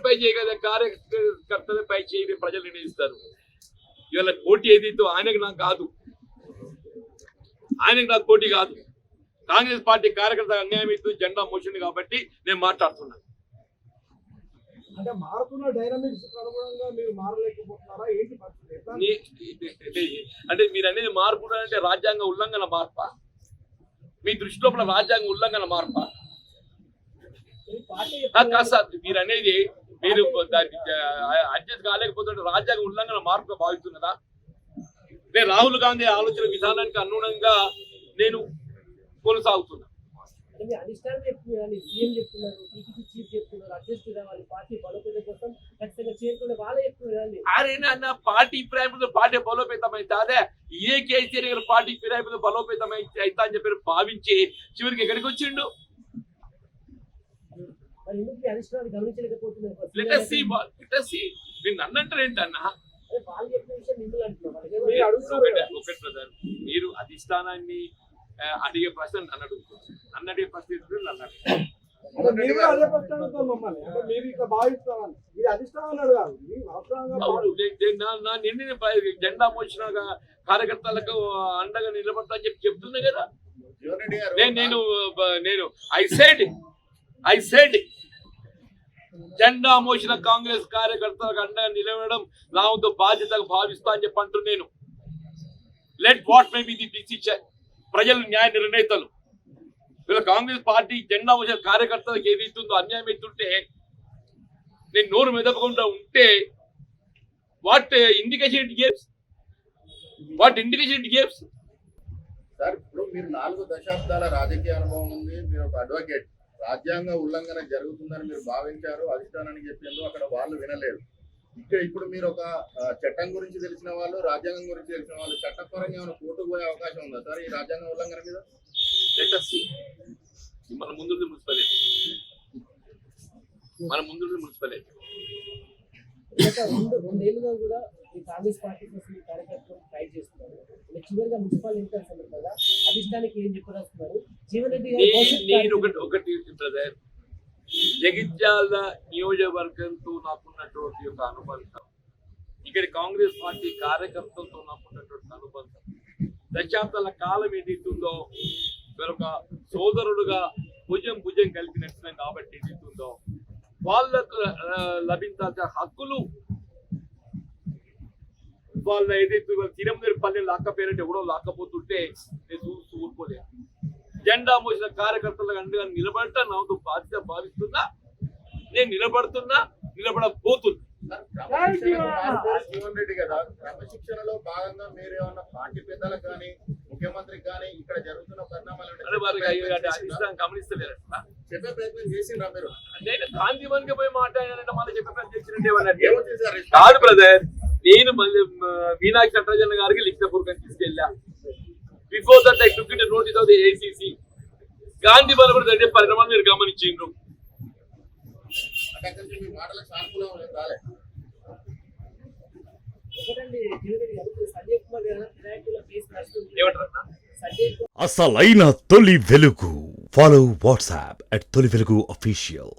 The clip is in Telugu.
పై చేయ కదా, కార్యకర్తల పై చేయి ప్రజలు నిర్ణయిస్తారు. ఇవాళ పోటీ ఏదైతే ఆయనకు నాకు కాదు, పోటీ కాదు. కాంగ్రెస్ పార్టీ కార్యకర్త అన్యాయం అవుతుంది, జెండా మోసింది కాబట్టి నేను మాట్లాడుతున్నాను. అంటే మారుతున్న డైనమిక్స్ అనుగుణంగా మీరు మారలేకపోతున్నారా ఏంటి పరిస్థితి? అంటే మీరు అనేది మార్పు అంటే రాజ్యాంగ ఉల్లంఘన మార్పా? మీ దృష్టి లోపల రాజ్యాంగ ఉల్లంఘన మార్పా? మీరు అనేది మీరు అడ్జస్ట్ కాలేకపోతుంటే రాజ్యాంగ ఉల్లంఘన మార్పుగా భావిస్తున్నదా? నేను రాహుల్ గాంధీ ఆలోచన విధానానికి అనుగుణంగా నేను కొనసాగుతున్నా. అరే నాన్న, పార్టీ ఫిరాయింపులు పార్టీ బలోపేతం అయితే అదే ఏ కేసీఆర్ గారు పార్టీ ఫిరాయింపులు బలోపేతం అవుతా అని చెప్పి భావించి చివరికి ఎక్కడికి వచ్చిండు? మీరు నన్ను అంటారు ఏంటన్నా? మీరు అధిష్టానాన్ని అడిగే ప్రశ్న నన్ను అడుగుతున్నారు, నన్ను అడిగే పరిస్థితి నన్ను అడుగుతారు. జెండా మోసిన కార్యకర్తలకు అండగా నిలబడతా అని చెప్పి చెప్తున్నా కదా. నేను ఐ సెడ్ జెండా మోసిన కాంగ్రెస్ కార్యకర్తలకు అండగా నిలబడడం నా వంతు బాధ్యతగా భావిస్తా అని చెప్పి అంటూ నేను let what may be the decision. ప్రజలు న్యాయ నిర్ణేతలు. వీళ్ళ కాంగ్రెస్ పార్టీ జెండా మోసిన కార్యకర్తలకు ఏదైతుందో అన్యాయం అవుతుంటే నేను నోరు మెదపకుండా ఉంటే what indication it gives? Sir, ఇప్పుడు మీరు 4 దశాబ్దాల రాజకీయ అనుభవం ఉంది, మీరు ఒక అడ్వకేట్. రాజ్యాంగ ఉల్లంఘన జరుగుతుందని మీరు భావించారు, అధిష్టానానికి చెప్పారు, అక్కడ వాళ్ళు వినలేదు. ఇప్పుడు మీరు ఒక చట్టం గురించి తెలిసిన వాళ్ళు, రాజ్యాంగం గురించి తెలిసిన వాళ్ళు, చట్టపరంగా ఏమైనా కోర్టుకు పోయే అవకాశం ఉందా సార్ ఈ రాజ్యాంగ ఉల్లంఘన మీద? మన ముందు మున్సిపాలిటీ 2 కూడా ఈ కాంగ్రెస్ పార్టీ కోసం ఈ కార్యకర్తలు ట్రై చేస్తున్నారు. చివరిగా మున్సిపల్ ఎన్నికల కదా అధిష్టానికి ఏం చెప్పదలుచుకున్నారు? జీవన్ రెడ్డి ఒకటి బ్రదర్, జగిత్యాల నియోజకవర్గంతో నాకున్నటువంటి ఒక అనుబంధం, ఇక్కడ కాంగ్రెస్ పార్టీ కార్యకర్తలతో నాకున్నటువంటి అనుబంధం దశాబ్దాల కాలం ఏదైతుందో మరొక సోదరుడుగా భుజం కలిపి నడిచినాం కాబట్టి ఏదైతుందో వాళ్ళకు లభించాల్సిన హక్కులు వాళ్ళ ఏదైతే తిరుమల పల్లె లాక్కపోయారంటే ఎవడో లాక్కపోతుంటే నేను చూస్తూ ఊరుకోలేదు. జెండా మోసిన కార్యకర్తలకు అండగా నిలబడటం నా బాధ్యత భావిస్తున్నా. నేను నిలబడబోతున్నా. జీవన్ రెడ్డి కదా, క్రమశిక్షణలో భాగంగా మీరు ఏమన్నా పార్టీ పెద్దలకు కానీ ముఖ్యమంత్రికి కానీ ఇక్కడ జరుగుతున్న పరిణామాలు గమనిస్తలేరు చెప్పే ప్రయత్నం చేసిండ్రా మీరు? నేను గాంధీవన్కి పోయి మాట్లాడానంటే మళ్ళీ చెప్పే ప్రయత్నం చేసినట్టే కాదు బ్రదర్. నేను మీనాక్షి నటరాజన్ గారికి లిఖితపూర్వకంగా తీసుకెళ్ళా. Before that I took it notice of the AICC. Gandhi బల కూడా జరిగే పరిణామాలు మీరు గమనించిండ్రు. అసలైన తొలి వెలుగు. ఫాలో వాట్సాప్ @తొలి వెలుగు official.